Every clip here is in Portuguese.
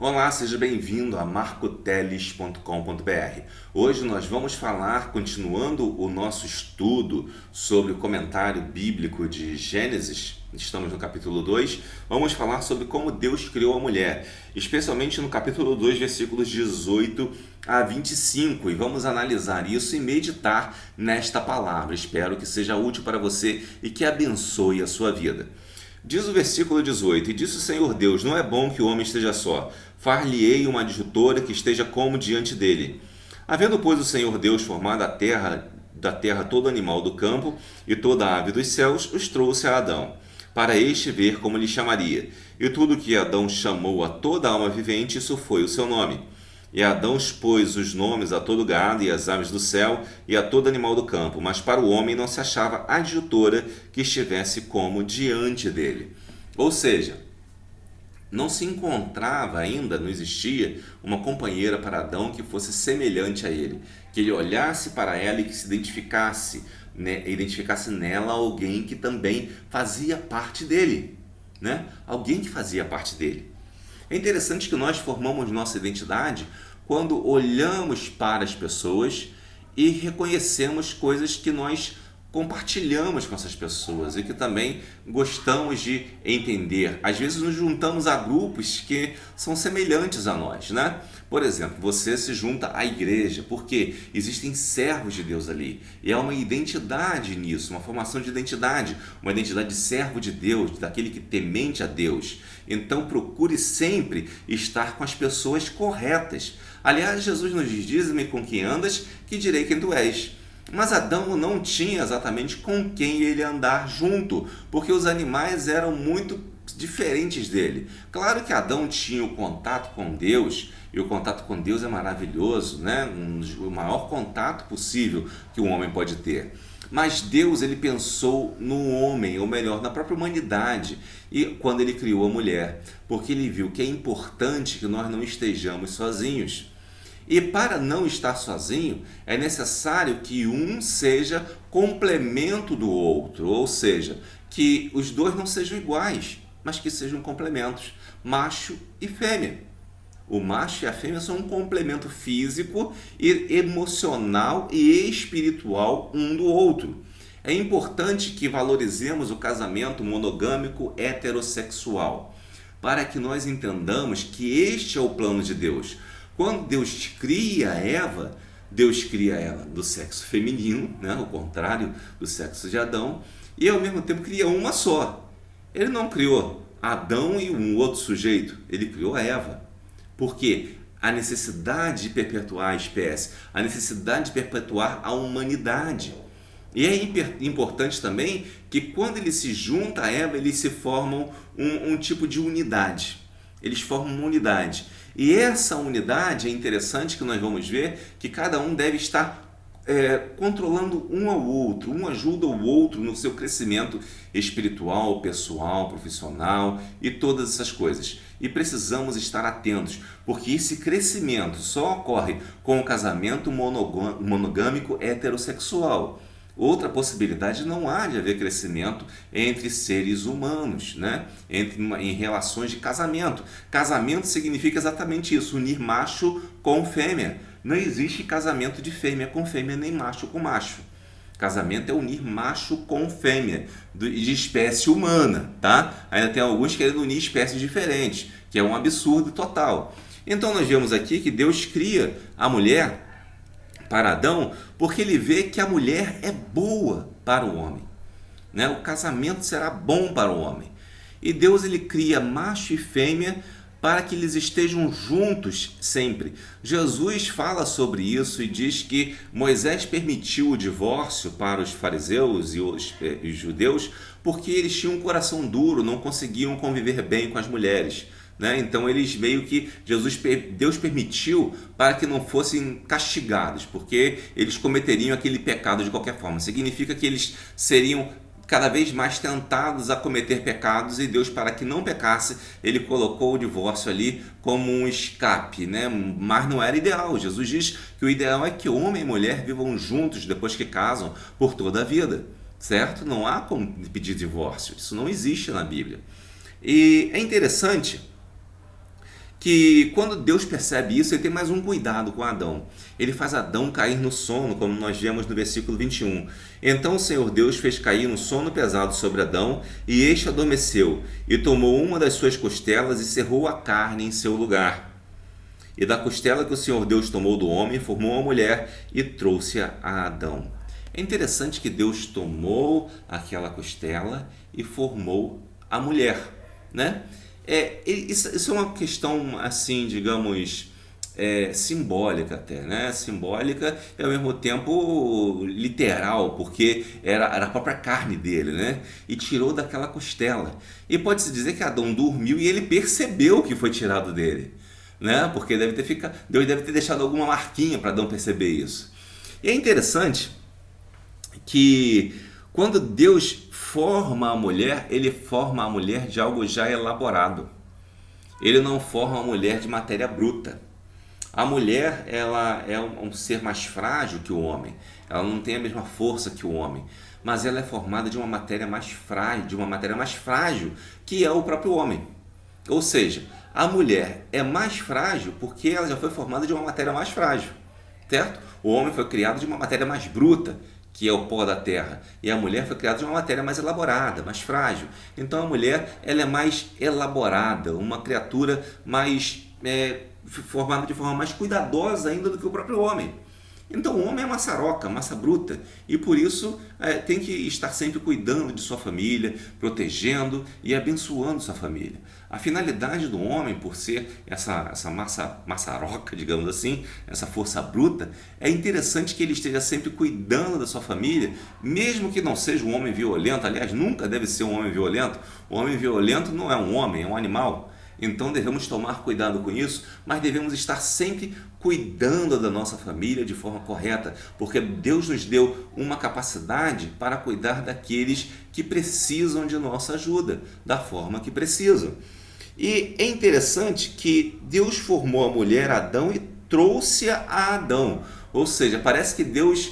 Olá, seja bem-vindo a marcoteles.com.br. Hoje nós vamos falar, continuando o nosso estudo sobre o comentário bíblico de Gênesis, estamos no capítulo 2, vamos falar sobre como Deus criou a mulher, especialmente no capítulo 2, versículos 18 a 25, e vamos analisar isso e meditar nesta palavra. Espero que seja útil para você e que abençoe a sua vida. Diz o versículo 18: E disse o Senhor Deus: Não é bom que o homem esteja só. Far-lhe-ei uma adjutora que esteja como diante dele. Havendo, pois, o Senhor Deus formado da terra todo animal do campo e toda ave dos céus, os trouxe a Adão, para este ver como lhe chamaria. E tudo que Adão chamou a toda alma vivente, isso foi o seu nome. E Adão expôs os nomes a todo gado e às aves do céu e a todo animal do campo, mas para o homem não se achava adjutora que estivesse como diante dele. Ou seja, não se encontrava ainda, não existia uma companheira para Adão que fosse semelhante a ele, que ele olhasse para ela e que se identificasse, identificasse nela alguém que também fazia parte dele, né? Alguém que fazia parte dele. É interessante que nós formamos nossa identidade quando olhamos para as pessoas e reconhecemos coisas que nós compartilhamos com essas pessoas e que também gostamos de entender. Às vezes nos juntamos a grupos que são semelhantes a nós, né? Por exemplo, você se junta à igreja porque existem servos de Deus ali e há uma identidade nisso, uma formação de identidade, uma identidade de servo de Deus, daquele que temente a Deus. Então procure sempre estar com as pessoas corretas. Aliás, Jesus nos diz: dize-me com quem andas, que direi quem tu és. Mas Adão não tinha exatamente com quem ele andar junto, porque os animais eram muito diferentes dele. Claro que Adão tinha o contato com Deus, e o contato com Deus é maravilhoso, né? O maior contato possível que um homem pode ter. Mas Deus, ele pensou no homem, ou melhor, na própria humanidade, e quando ele criou a mulher, porque ele viu que é importante que nós não estejamos sozinhos. E para não estar sozinho, é necessário que um seja complemento do outro, ou seja, que os dois não sejam iguais, mas que sejam complementos, macho e fêmea. O macho e a fêmea são um complemento físico, emocional e espiritual um do outro. É importante que valorizemos o casamento monogâmico heterossexual, para que nós entendamos que este é o plano de Deus. Quando Deus cria Eva, Deus cria ela do sexo feminino, né? O contrário do sexo de Adão, e ao mesmo tempo cria uma só. Ele não criou Adão e um outro sujeito, ele criou a Eva. Porque a necessidade de perpetuar a espécie, a necessidade de perpetuar a humanidade. E é importante também que quando ele se junta a Eva, eles se formam um tipo de unidade. Eles formam uma unidade. E essa unidade é interessante que nós vamos ver que cada um deve estar controlando um ao outro, um ajuda o outro no seu crescimento espiritual, pessoal, profissional e todas essas coisas. E precisamos estar atentos, porque esse crescimento só ocorre com o casamento monogâmico heterossexual. Outra possibilidade, não há de haver crescimento entre seres humanos, né? Em relações de casamento. Casamento significa exatamente isso, unir macho com fêmea. Não existe casamento de fêmea com fêmea, nem macho com macho. Casamento é unir macho com fêmea, de espécie humana, tá? Ainda tem alguns querendo unir espécies diferentes, que é um absurdo total. Então nós vemos aqui que Deus cria a mulher para Adão, porque ele vê que a mulher é boa para o homem, né? O casamento será bom para o homem. E Deus, ele cria macho e fêmea para que eles estejam juntos sempre. Jesus fala sobre isso e diz que Moisés permitiu o divórcio para os fariseus e os judeus porque eles tinham um coração duro, não conseguiam conviver bem com as mulheres. Então eles meio que Deus permitiu para que não fossem castigados, porque eles cometeriam aquele pecado de qualquer forma. Significa que eles seriam cada vez mais tentados a cometer pecados, e Deus, para que não pecasse, ele colocou o divórcio ali como um escape, né? Mas não era ideal. Jesus diz que o ideal é que homem e mulher vivam juntos depois que casam por toda a vida, certo? Não há como pedir divórcio, isso não existe na Bíblia. E é interessante que quando Deus percebe isso, ele tem mais um cuidado com Adão. Ele faz Adão cair no sono, como nós vemos no versículo 21. Então o Senhor Deus fez cair um sono pesado sobre Adão, e este adormeceu, e tomou uma das suas costelas e cerrou a carne em seu lugar. E da costela que o Senhor Deus tomou do homem, formou uma mulher e trouxe-a a Adão. É interessante que Deus tomou aquela costela e formou a mulher, né? Isso é uma questão, assim, digamos, simbólica até, né? Simbólica e ao mesmo tempo literal, porque era a própria carne dele, né? E tirou daquela costela. E pode-se dizer que Adão dormiu e ele percebeu que foi tirado dele, né? Porque Deus deve ter deixado alguma marquinha para Adão perceber isso. E é interessante que quando Deus forma a mulher, ele forma a mulher de algo já elaborado. Ele não forma a mulher de matéria bruta. A mulher, ela é um ser mais frágil que o homem. Ela não tem a mesma força que o homem, mas ela é formada de uma matéria mais frágil, que é o próprio homem. Ou seja, a mulher é mais frágil porque ela já foi formada de uma matéria mais frágil, certo? O homem foi criado de uma matéria mais bruta, que é o pó da terra, e a mulher foi criada de uma matéria mais elaborada, mais frágil. Então a mulher, ela é mais elaborada, uma criatura mais formada de forma mais cuidadosa ainda do que o próprio homem. Então o homem é maçaroca, massa bruta, e por isso tem que estar sempre cuidando de sua família, protegendo e abençoando sua família. A finalidade do homem, por ser essa maçaroca, digamos assim, essa força bruta, é interessante que ele esteja sempre cuidando da sua família, mesmo que não seja um homem violento. Aliás, nunca deve ser um homem violento. O homem violento não é um homem, é um animal. Então devemos tomar cuidado com isso, mas devemos estar sempre cuidando da nossa família de forma correta, porque Deus nos deu uma capacidade para cuidar daqueles que precisam de nossa ajuda, da forma que precisam. E é interessante que Deus formou a mulher Adão e trouxe-a a Adão. Ou seja, parece que Deus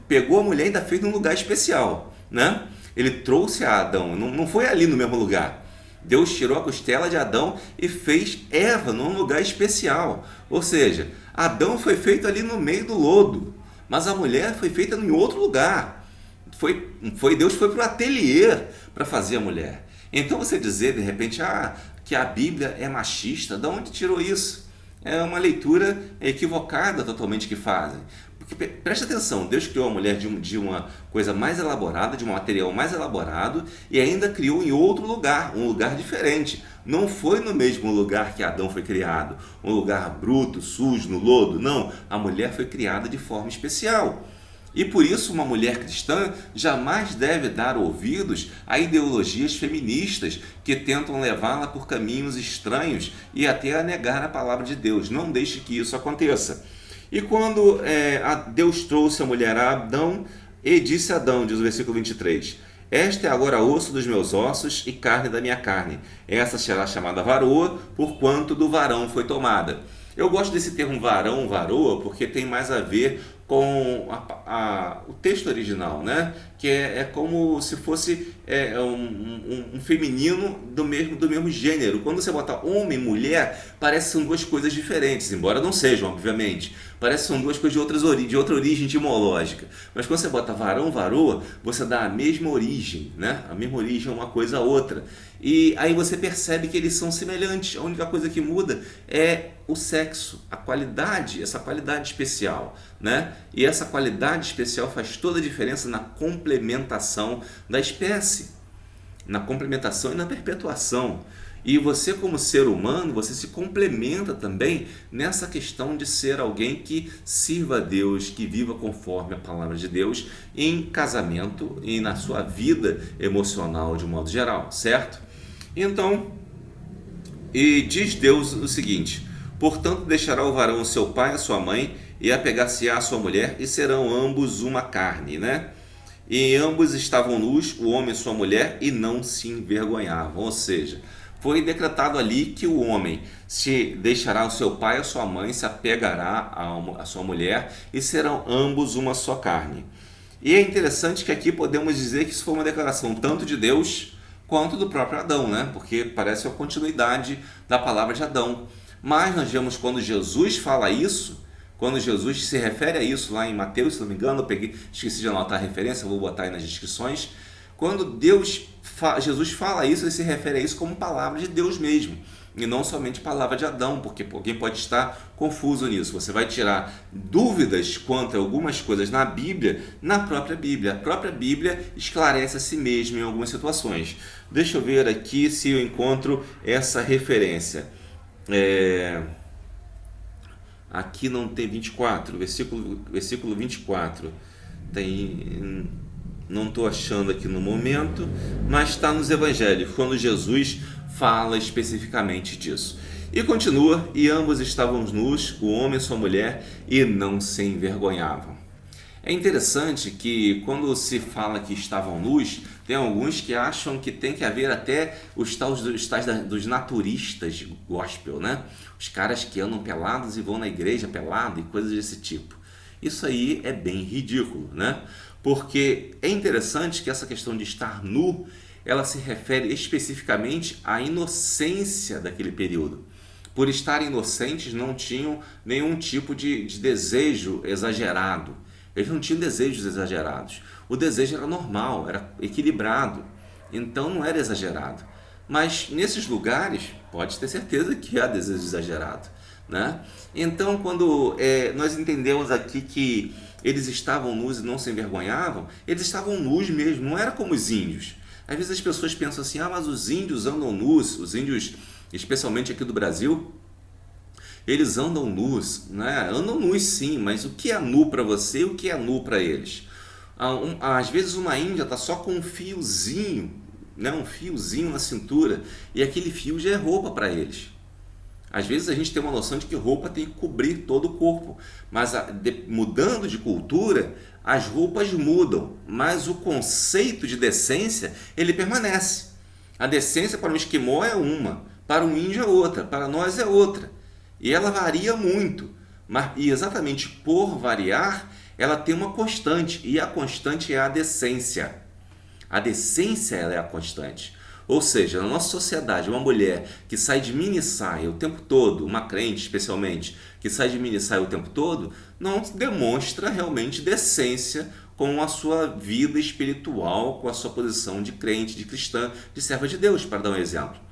pegou a mulher e ainda fez num lugar especial, né? Ele trouxe a Adão, não foi ali no mesmo lugar. Deus tirou a costela de Adão e fez Eva num lugar especial. Ou seja, Adão foi feito ali no meio do lodo, mas a mulher foi feita em outro lugar. Deus foi para o ateliê para fazer a mulher. Então você dizer de repente que a Bíblia é machista, de onde tirou isso? É uma leitura equivocada totalmente que fazem. Porque, preste atenção, Deus criou a mulher de uma coisa mais elaborada, de um material mais elaborado, e ainda criou em outro lugar, um lugar diferente. Não foi no mesmo lugar que Adão foi criado, um lugar bruto, sujo, no lodo. Não, a mulher foi criada de forma especial. E por isso uma mulher cristã jamais deve dar ouvidos a ideologias feministas que tentam levá-la por caminhos estranhos e até a negar a palavra de Deus. Não deixe que isso aconteça. E quando Deus trouxe a mulher a Adão, e disse a Adão, diz o versículo 23, esta é agora osso dos meus ossos e carne da minha carne. Essa será chamada varoa, porquanto do varão foi tomada. Eu gosto desse termo varão, varoa, porque tem mais a ver com o texto original, né? Que é como se fosse um feminino do mesmo gênero. Quando você bota homem e mulher, parece que são duas coisas diferentes, embora não sejam, obviamente. Parece que são duas coisas de outra origem etimológica. Mas quando você bota varão, varoa, você dá a mesma origem, né? A mesma origem uma coisa a outra. E aí você percebe que eles são semelhantes. A única coisa que muda é o sexo, a qualidade, essa qualidade especial, né? E essa qualidade especial faz toda a diferença na complementação da espécie, na complementação e na perpetuação. E você, como ser humano, você se complementa também nessa questão de ser alguém que sirva a Deus, que viva conforme a palavra de Deus em casamento e na sua vida emocional de um modo geral, certo? Então, e diz Deus o seguinte, portanto deixará o varão seu pai e sua mãe e apegar-se-á à sua mulher e serão ambos uma carne, né? E ambos estavam nus, o homem e sua mulher, e não se envergonhavam, ou seja, foi decretado ali que o homem se deixará o seu pai e a sua mãe, se apegará à sua mulher e serão ambos uma só carne. E é interessante que aqui podemos dizer que isso foi uma declaração tanto de Deus quanto do próprio Adão, né? Porque parece a continuidade da palavra de Adão. Mas nós vemos quando Jesus fala isso, quando Jesus se refere a isso lá em Mateus, se não me engano, esqueci de anotar a referência, vou botar aí nas descrições. Quando Jesus fala isso, ele se refere a isso como palavra de Deus mesmo, e não somente palavra de Adão, porque alguém pode estar confuso nisso. Você vai tirar dúvidas quanto a algumas coisas na Bíblia, na própria Bíblia. A própria Bíblia esclarece a si mesma em algumas situações. Deixa eu ver aqui se eu encontro essa referência. Aqui não tem 24, versículo 24. Não estou achando aqui no momento, mas está nos evangelhos, quando Jesus fala especificamente disso. E continua, e ambos estavam nus, o homem e sua mulher, e não se envergonhavam. É interessante que quando se fala que estavam nus, tem alguns que acham que tem que haver até os tais dos naturistas gospel, né? Os caras que andam pelados e vão na igreja pelado e coisas desse tipo. Isso aí é bem ridículo, né? Porque é interessante que essa questão de estar nu, ela se refere especificamente à inocência daquele período. Por estarem inocentes, não tinham nenhum tipo de desejo exagerado. Eles não tinham desejos exagerados. O desejo era normal, era equilibrado. Então não era exagerado. Mas nesses lugares, pode ter certeza que há desejo exagerado, né? Então, quando nós entendemos aqui que eles estavam nus e não se envergonhavam, eles estavam nus mesmo, não era como os índios. Às vezes as pessoas pensam assim, mas os índios andam nus, os índios, especialmente aqui do Brasil, eles andam nus, né? Andam nus sim, mas o que é nu para você e o que é nu para eles? Às vezes uma índia está só com um fiozinho, né? Um fiozinho na cintura, e aquele fio já é roupa para eles. Às vezes a gente tem uma noção de que roupa tem que cobrir todo o corpo, mas mudando de cultura, as roupas mudam, mas o conceito de decência, ele permanece. A decência para um esquimó é uma, para um índio é outra, para nós é outra. E ela varia muito, e exatamente por variar, ela tem uma constante, e a constante é a decência. A decência ela é a constante. Ou seja, na nossa sociedade, uma mulher que sai de mini saia o tempo todo, uma crente especialmente, que sai de mini saia o tempo todo, não demonstra realmente decência com a sua vida espiritual, com a sua posição de crente, de cristã, de serva de Deus, para dar um exemplo.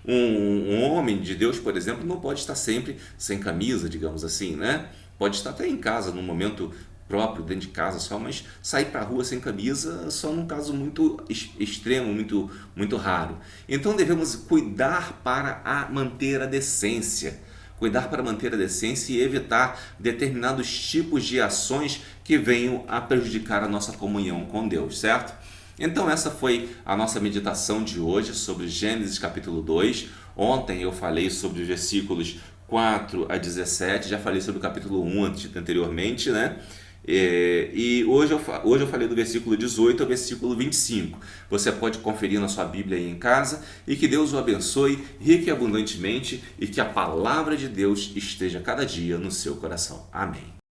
Um homem de Deus, por exemplo, não pode estar sempre sem camisa, digamos assim, né? Pode estar até em casa, num momento próprio, dentro de casa só, mas sair para a rua sem camisa só num caso muito extremo, muito raro. Então devemos cuidar para manter a decência. Cuidar para manter a decência e evitar determinados tipos de ações que venham a prejudicar a nossa comunhão com Deus, certo? Então essa foi a nossa meditação de hoje sobre Gênesis capítulo 2. Ontem eu falei sobre os versículos 4 a 17, já falei sobre o capítulo 1 anteriormente, né? E hoje eu falei do versículo 18 ao versículo 25. Você pode conferir na sua Bíblia aí em casa, e que Deus o abençoe rico e abundantemente, e que a palavra de Deus esteja cada dia no seu coração. Amém.